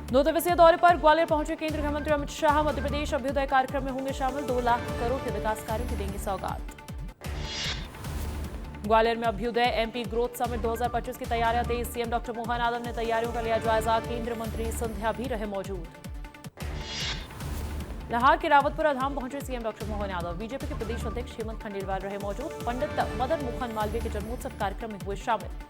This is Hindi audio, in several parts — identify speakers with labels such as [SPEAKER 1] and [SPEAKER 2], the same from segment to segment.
[SPEAKER 1] 2 दिवसीय दौरे पर ग्वालियर पहुंचे केंद्रीय गृह मंत्री अमित शाह। मध्य प्रदेश अभ्युदय कार्यक्रम में होंगे शामिल। 2 लाख करोड़ के विकास कार्यों की देंगे सौगात। ग्वालियर में अभ्युदय एमपी ग्रोथ समिट 2025 की तैयारियां तेज। सीएम डॉक्टर मोहन यादव ने तैयारियों का लिया जायजा। केंद्रीय मंत्री संध्या भी रहे मौजूद। लाहौर के रावतपुरा धाम पहुंचे CM doctor Mohan Yadav. BJP के प्रदेश अध्यक्ष हेमंत खंडेलवाल रहे मौजूद। पंडित मदन मोहन मालवीय के जन्मोत्सव कार्यक्रम में हुए शामिल।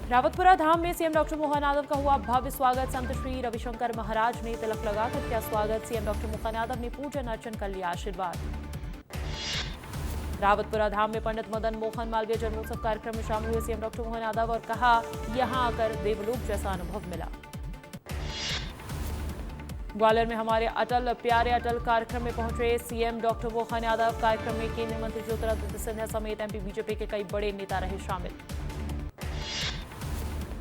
[SPEAKER 1] रावतपुरा धाम में सीएम डॉक्टर मोहन यादव का हुआ भव्य स्वागत। संत श्री रविशंकर महाराज ने तिलक लगाकर किया स्वागत। सीएम डॉक्टर मोहन यादव ने पूजन अर्चन कर लिया आशीर्वाद। रावतपुरा धाम में पंडित मदन मोहन मालवीय जन्मोत्सव कार्यक्रम में शामिल हुए सीएम डॉक्टर मोहन यादव और कहा, यहां आकर देवलोक जैसा अनुभव मिला। ग्वालियर में हमारे अटल प्यारे अटल कार्यक्रम में पहुंचे सीएम डॉक्टर मोहन यादव। कार्यक्रम में केंद्रीय मंत्री ज्योतिरादित्य सिंधिया समेत एमपी बीजेपी के कई बड़े नेता रहे शामिल।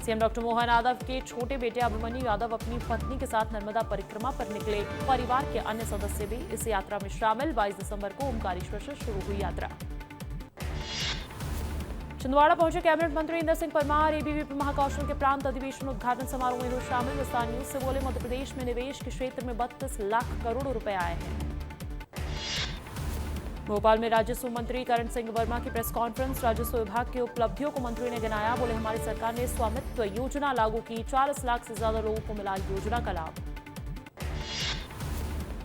[SPEAKER 1] सीएम डॉक्टर मोहन यादव के छोटे बेटे अभिमन्यु यादव अपनी पत्नी के साथ नर्मदा परिक्रमा पर निकले। परिवार के अन्य सदस्य भी इस यात्रा में शामिल। 22 दिसंबर को ओमकारेश्वर से शुरू हुई यात्रा। छिंदवाड़ा पहुंचे कैबिनेट मंत्री इंदर सिंह परमार। एबीवीपी महाकौशल के प्रांत अधिवेशन उद्घाटन समारोह में हुए शामिल। विस्तार न्यूज से बोले, मध्य प्रदेश में निवेश के क्षेत्र में 32 लाख करोड़ रुपए आए हैं। भोपाल में राजस्व मंत्री करण सिंह वर्मा की प्रेस कॉन्फ्रेंस। राजस्व विभाग की उपलब्धियों को मंत्री ने गिनाया। बोले, हमारी सरकार ने स्वामित्व योजना लागू की। 40 लाख से ज्यादा लोगों को मिला योजना का लाभ।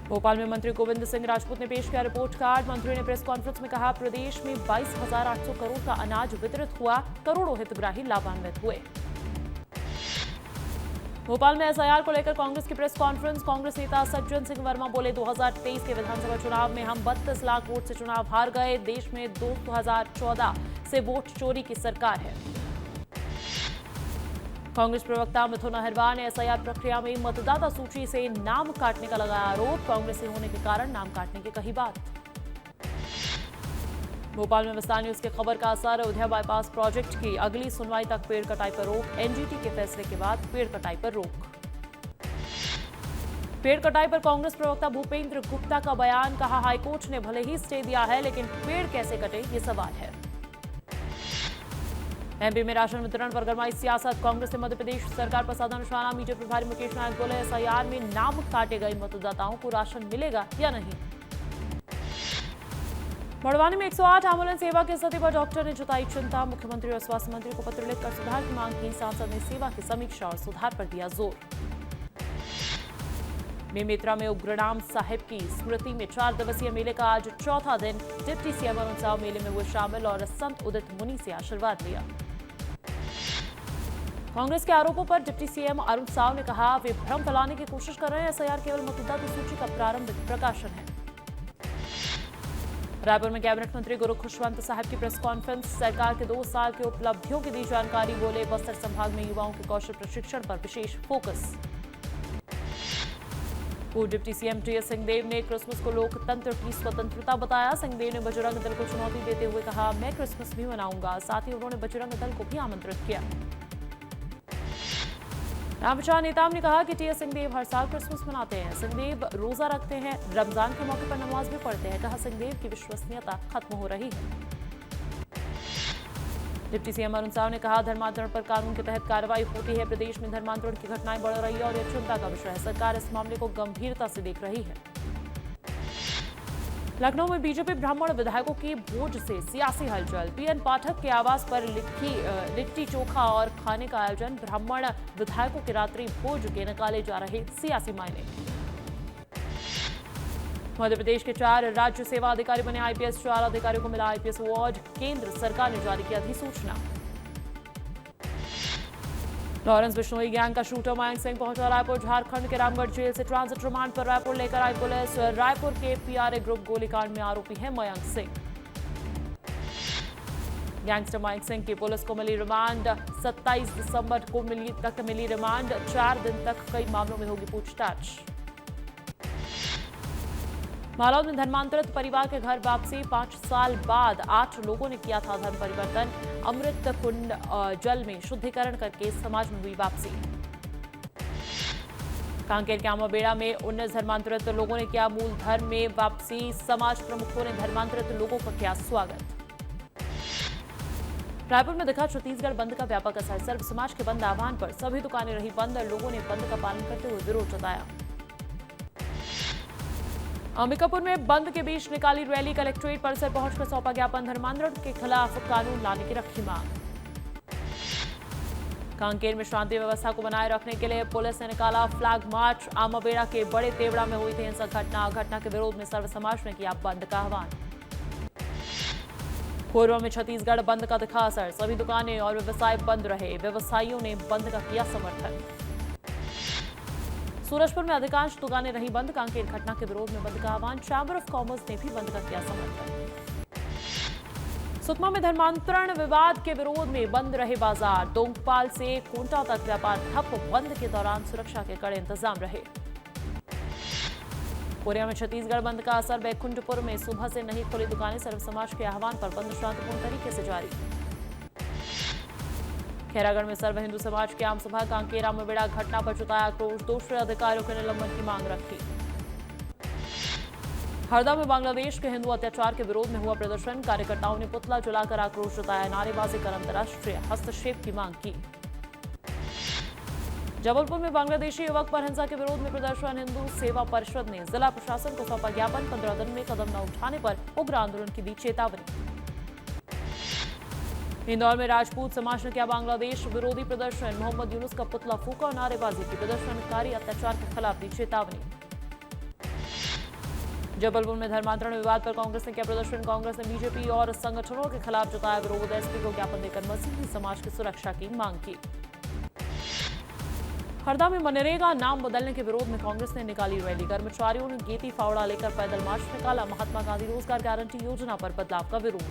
[SPEAKER 1] भोपाल में मंत्री गोविंद सिंह राजपूत ने पेश किया रिपोर्ट कार्ड। मंत्री ने प्रेस कॉन्फ्रेंस में कहा, प्रदेश में 22,800 करोड़ का अनाज वितरित हुआ। करोड़ों हितग्राही लाभान्वित हुए। भोपाल में एसआईआर को लेकर कांग्रेस की प्रेस कॉन्फ्रेंस। कांग्रेस नेता सज्जन सिंह वर्मा बोले, 2023 के विधानसभा चुनाव में हम 32 लाख वोट से चुनाव हार गए। देश में 2014 से वोट चोरी की सरकार है। कांग्रेस प्रवक्ता मिथुन अहिरवार ने एसआईआर प्रक्रिया में मतदाता सूची से नाम काटने का लगाया आरोप। कांग्रेसी होने के कारण नाम काटने की कही बात। भोपाल में विस्तार न्यूज की खबर का असर। अयोध्या बाईपास प्रोजेक्ट की अगली सुनवाई तक पेड़ कटाई पर रोक। एनजीटी के फैसले के बाद पेड़ कटाई पर रोक। पेड़ कटाई पर कांग्रेस प्रवक्ता भूपेंद्र गुप्ता का बयान। कहा, हाईकोर्ट ने भले ही स्टे दिया है, लेकिन पेड़ कैसे कटे ये सवाल है। एमपी में राशन वितरण पर गरमाई सियासत। कांग्रेस ने मध्य प्रदेश सरकार पर साधा निशाना। बीजेपी प्रभारी मुकेश नायक बोले, एसआईआर में नाम काटे गए मतदाताओं को राशन मिलेगा या नहीं। बड़वानी में 108 एम्बुलेंस सेवा की स्थिति पर डॉक्टर ने जताई चिंता। मुख्यमंत्री और स्वास्थ्य मंत्री को पत्र लिखकर सुधार की मांग की। सांसद ने सेवा की समीक्षा और सुधार पर दिया जोर। बेमेतरा में उग्रनाम साहिब की स्मृति में 4 दिवसीय मेले का आज चौथा दिन। डिप्टी सीएम अरुण साव मेले में हुए शामिल और संत उदित मुनि से आशीर्वाद लिया। कांग्रेस के आरोपों पर डिप्टी सीएम अरुण साव ने कहा, वे भ्रम फैलाने की कोशिश कर रहे हैं। एसआईआर केवल मतदाता सूची का प्रारंभिक प्रकाशन है। रायपुर में कैबिनेट मंत्री गुरु खुशवंत साहब की प्रेस कॉन्फ्रेंस। सरकार के 2 साल की उपलब्धियों की दी जानकारी। बोले, बस्तर संभाग में युवाओं के कौशल प्रशिक्षण पर विशेष फोकस। पूर्व डिप्टी सीएम टीएस सिंहदेव ने क्रिसमस को लोकतंत्र की स्वतंत्रता बताया। सिंहदेव ने बजरंग दल को चुनौती देते हुए कहा, मैं क्रिसमस भी मनाऊंगा। साथ ही उन्होंने बजरंग दल को भी आमंत्रित किया। रामविचार नेताम ने कहा कि टीएस सिंहदेव हर साल क्रिसमस मनाते हैं। सिंहदेव रोजा रखते हैं, रमजान के मौके पर नमाज भी पढ़ते हैं। कहा, सिंहदेव की विश्वसनीयता खत्म हो रही है। डिप्टी सीएम अरुण साव ने कहा, धर्मांतरण पर कानून के तहत कार्रवाई होती है। प्रदेश में धर्मांतरण की घटनाएं बढ़ रही है और यह चिंता का विषय है। सरकार इस मामले को गंभीरता से देख रही है। लखनऊ में बीजेपी ब्राह्मण विधायकों की भोज से सियासी हलचल। पीएन पाठक के आवास पर लिट्टी चोखा और खाने का आयोजन। ब्राह्मण विधायकों के रात्रि भोज के निकाले जा रहे सियासी मायने। मध्य प्रदेश के 4 राज्य सेवा अधिकारी बने आईपीएस। 4 अधिकारियों को मिला आईपीएस अवार्ड। केंद्र सरकार ने जारी की अधिसूचना। लॉरेंस बिश्नोई गैंग का शूटर मयंक सिंह पहुंचा रायपुर। झारखंड के रामगढ़ जेल से ट्रांजिट रिमांड पर रायपुर लेकर आई पुलिस। रायपुर के पीआरए ग्रुप गोलीकांड में आरोपी है मयंक सिंह। गैंगस्टर मयंक सिंह की पुलिस को मिली रिमांड। 27 दिसंबर को मिली रिमांड। 4 दिन तक कई मामलों में होगी पूछताछ। मालौद में धर्मांतरित परिवार के घर वापसी। 5 साल बाद 8 लोगों ने किया था धर्म परिवर्तन। अमृत कुंड जल में शुद्धिकरण करके समाज में हुई वापसी। कांकेर के आमाबेड़ा में 19 धर्मांतरित लोगों ने किया मूल धर्म में वापसी। समाज प्रमुखों ने धर्मांतरित लोगों का किया स्वागत। रायपुर में दिखा छत्तीसगढ़ बंद का व्यापक असर। सर्व समाज के बंद आह्वान पर सभी दुकानें रही बंद। लोगों ने बंद का पालन करते हुए विरोध जताया। अंबिकापुर में बंद के बीच निकाली रैली। कलेक्ट्रेट परिसर पहुंचकर सौंपा ज्ञापन। धर्मांतरण के खिलाफ कानून लाने की रखी मांग। कांकेर में शांति व्यवस्था को बनाए रखने के लिए पुलिस ने निकाला फ्लैग मार्च। आमाबेड़ा के बड़े तेवड़ा में हुई थी हिंसक घटना के विरोध में सर्व समाज ने किया बंद का आह्वान। कोरबा में छत्तीसगढ़ बंद का दिखा असर। सभी दुकानें और व्यवसाय बंद रहे। व्यवसायियों ने बंद का किया समर्थन। सूरजपुर में अधिकांश दुकानें रही बंद। कांकेर घटना के विरोध में बंद का आह्वान। चैंबर ऑफ कॉमर्स ने भी बंद का किया समर्थन। सुकमा में धर्मांतरण विवाद के विरोध में बंद रहे बाजार। दोंगपाल से कोंटा तक व्यापार ठप। बंद के दौरान सुरक्षा के कड़े इंतजाम रहे। कोरिया में छत्तीसगढ़ बंद का असर। बैकुंठपुर में सुबह से नहीं खुली दुकानें। सर्व समाज के आह्वान पर बंद शांतिपूर्ण तरीके से जारी। खैरागढ़ में सर्व हिंदू समाज की आम सभा। कांकेर आमाबेड़ा घटना पर जताया आक्रोश। दोषी अधिकारियों के निलंबन की मांग रखी। हरदा में बांग्लादेश के हिंदू अत्याचार के विरोध में हुआ प्रदर्शन। कार्यकर्ताओं ने पुतला जलाकर आक्रोश जताया। नारेबाजी कर अंतर्राष्ट्रीय हस्तक्षेप की मांग की। जबलपुर में बांग्लादेशी युवक पर हिंसा के विरोध में प्रदर्शन। हिंदू सेवा परिषद ने जिला प्रशासन को सौंपा ज्ञापन। 15 दिन में कदम न उठाने पर उग्र आंदोलन की दी चेतावनी। इंदौर में राजपूत समाज ने किया बांग्लादेश विरोधी प्रदर्शन। मोहम्मद यूनुस का पुतला फूका और नारेबाजी की। प्रदर्शनकारी अत्याचार के खिलाफ दी चेतावनी। जबलपुर में धर्मांतरण विवाद पर कांग्रेस ने किया प्रदर्शन। कांग्रेस ने बीजेपी और संगठनों के खिलाफ जताया विरोध। एसपी को ज्ञापन देकर मसीही समाज की सुरक्षा की मांग की। हरदा में मनरेगा नाम बदलने के विरोध में कांग्रेस ने निकाली रैली। कर्मचारियों ने गेती फावड़ा लेकर पैदल मार्च निकाला। महात्मा गांधी रोजगार गारंटी योजना पर बदलाव का विरोध।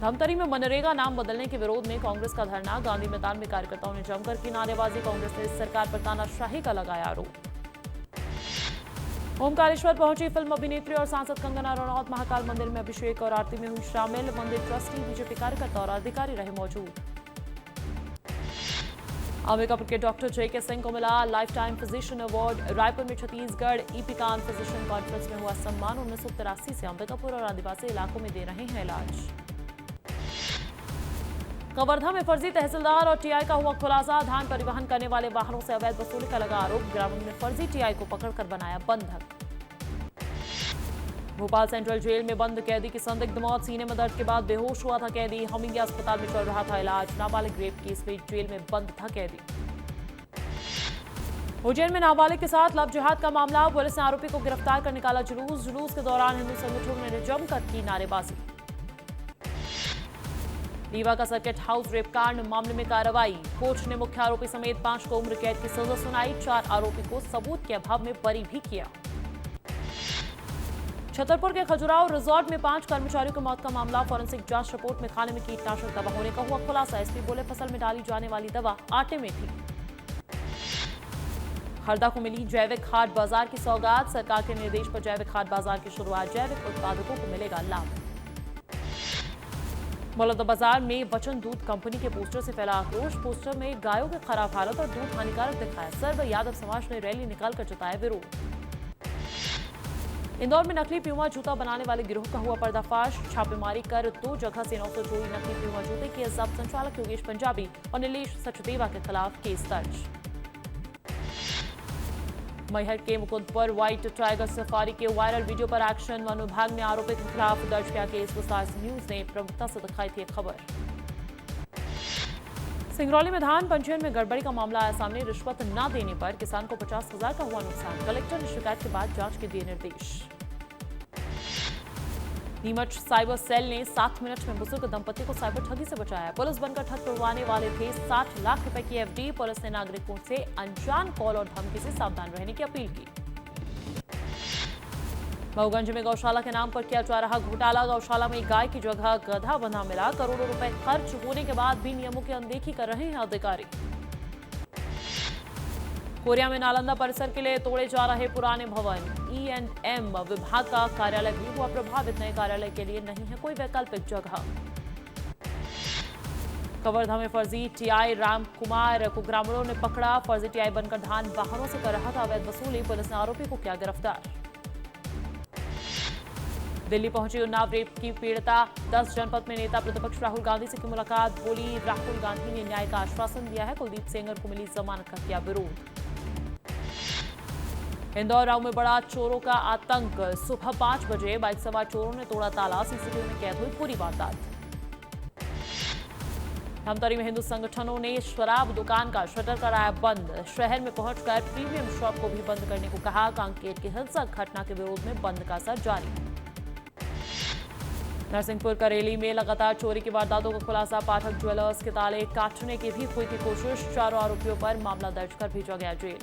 [SPEAKER 1] धमतरी में मनरेगा नाम बदलने के विरोध में कांग्रेस का धरना। गांधी मैदान में कार्यकर्ताओं ने जमकर की नारेबाजी। कांग्रेस ने सरकार पर तानाशाही का लगाया आरोप। ओमकारेश्वर पहुंची फिल्म अभिनेत्री और सांसद कंगना रनौत। महाकाल मंदिर में अभिषेक और आरती में हुई शामिल। मंदिर ट्रस्टी, बीजेपी कार्यकर्ता और अधिकारी रहे मौजूद। अंबिकापुर के डॉक्टर JK सिंह को मिला life time physician award. Raipur में छत्तीसगढ़ ईपीकान फिजिशियन कॉन्फ्रेंस में हुआ सम्मान। 1983 से अंबिकापुर और आदिवासी इलाकों में दे रहे हैं इलाज। कवर्धा में फर्जी तहसीलदार और टीआई का हुआ खुलासा। धान परिवहन करने वाले वाहनों से अवैध वसूली का लगा आरोप। ग्रामीण ने फर्जी टीआई को पकड़कर बनाया बंधक। भोपाल सेंट्रल जेल में बंद कैदी की संदिग्ध मौत। सीने में दर्द के बाद बेहोश हुआ था कैदी। हमीदिया अस्पताल में चल रहा था इलाज। नाबालिग रेप केस में जेल में बंद था कैदी। उज्जैन में नाबालिग के साथ लव जिहाद का मामला। पुलिस ने आरोपी को गिरफ्तार कर निकाला जुलूस के दौरान हिंदू संगठनों ने जमकर की नारेबाजी। रीवा का सर्किट हाउस रेप कांड मामले में कार्रवाई। कोर्ट ने मुख्य आरोपी समेत 5 को उम्र कैद की सजा सुनाई। 4 आरोपी को सबूत के अभाव में बरी भी किया। छतरपुर के खजुराहो रिजॉर्ट में 5 कर्मचारियों की मौत का मामला। फॉरेंसिक जांच रिपोर्ट में खाने में कीटनाशक दवा होने का हुआ खुलासा। एसपी बोले फसल में डाली जाने वाली दवा आटे में थी। हरदा को मिली जैविक खाद बाजार की सौगात। सरकार के निर्देश पर जैविक खाद बाजार की शुरुआत। जैविक उत्पादकों को मिलेगा लाभ। बलौदाबाजार में वचन दूध कंपनी के पोस्टर से फैला आक्रोश। पोस्टर में गायों की खराब हालत और दूध हानिकारक दिखाया। सर्व यादव समाज ने रैली निकालकर जताया विरोध। इंदौर में नकली प्यूमा जूता बनाने वाले गिरोह का हुआ पर्दाफाश। छापेमारी कर 2 जगह से 900 जोड़ी नकली प्यूमा जूते किए जब्त। संचालक योगेश पंजाबी और नीलेश सचदेवा के खिलाफ केस दर्ज। मैहर के मुकुंदपुर व्हाइट टाइगर सफारी के वायरल वीडियो पर एक्शन। वन विभाग ने आरोपी के खिलाफ दर्ज किया केस। विस्तार न्यूज ने प्रमुखता से दिखाई थी खबर। सिंगरौली में धान पंजीयन में गड़बड़ी का मामला आया सामने। रिश्वत न देने पर किसान को 50,000 का हुआ नुकसान। कलेक्टर ने शिकायत के बाद जांच के दिए निर्देश। नीमच साइबर सेल ने 7 मिनट में बुजुर्ग दंपति को साइबर ठगी से बचाया। पुलिस बनकर ठग करवाने वाले थे 60 लाख रुपए की एफडी। पुलिस ने नागरिकों से अनजान कॉल और धमकी से सावधान रहने की अपील की। मऊगंज में गौशाला के नाम पर किया जा रहा घोटाला। गौशाला में गाय की जगह गधा बंधा मिला। करोड़ों रुपए खर्च होने के बाद भी नियमों की अनदेखी कर रहे हैं अधिकारी। कोरिया में नालंदा परिसर के लिए तोड़े जा रहे पुराने भवन। E&M विभाग का कार्यालय भी हुआ प्रभावित। नए कार्यालय के लिए नहीं है कोई वैकल्पिक जगह। कवर्धा में फर्जी टीआई राम कुमार को ग्रामीणों ने पकड़ा। फर्जी टीआई बनकर धान वाहनों से कर रहा था अवैध वसूली। पुलिस ने आरोपी को किया गिरफ्तार। दिल्ली पहुंची उन्नाव रेप की पीड़िता। 10 जनपद में नेता प्रतिपक्ष राहुल गांधी से की मुलाकात। बोली, राहुल गांधी ने न्याय का आश्वासन दिया है। कुलदीप सेंगर को मिली जमानत का किया विरोध। इंदौर राव में बड़ा चोरों का आतंक। सुबह 5 बजे बाइक सवार चोरों ने तोड़ा ताला। सीसीटीवी में कैद हुई पूरी वारदात। धमतरी में हिंदू संगठनों ने शराब दुकान का शटर कराया बंद। शहर में पहुंचकर प्रीमियम शॉप को भी बंद करने को कहा। कांकेर की हिंसक घटना के विरोध में बंद का असर जारी। नरसिंहपुर करेली में लगातार चोरी की वारदातों का खुलासा। पाठक ज्वेलर्स के ताले काटने की भी हुई थी कोशिश। चारों आरोपियों पर मामला दर्ज कर भेजा गया जेल।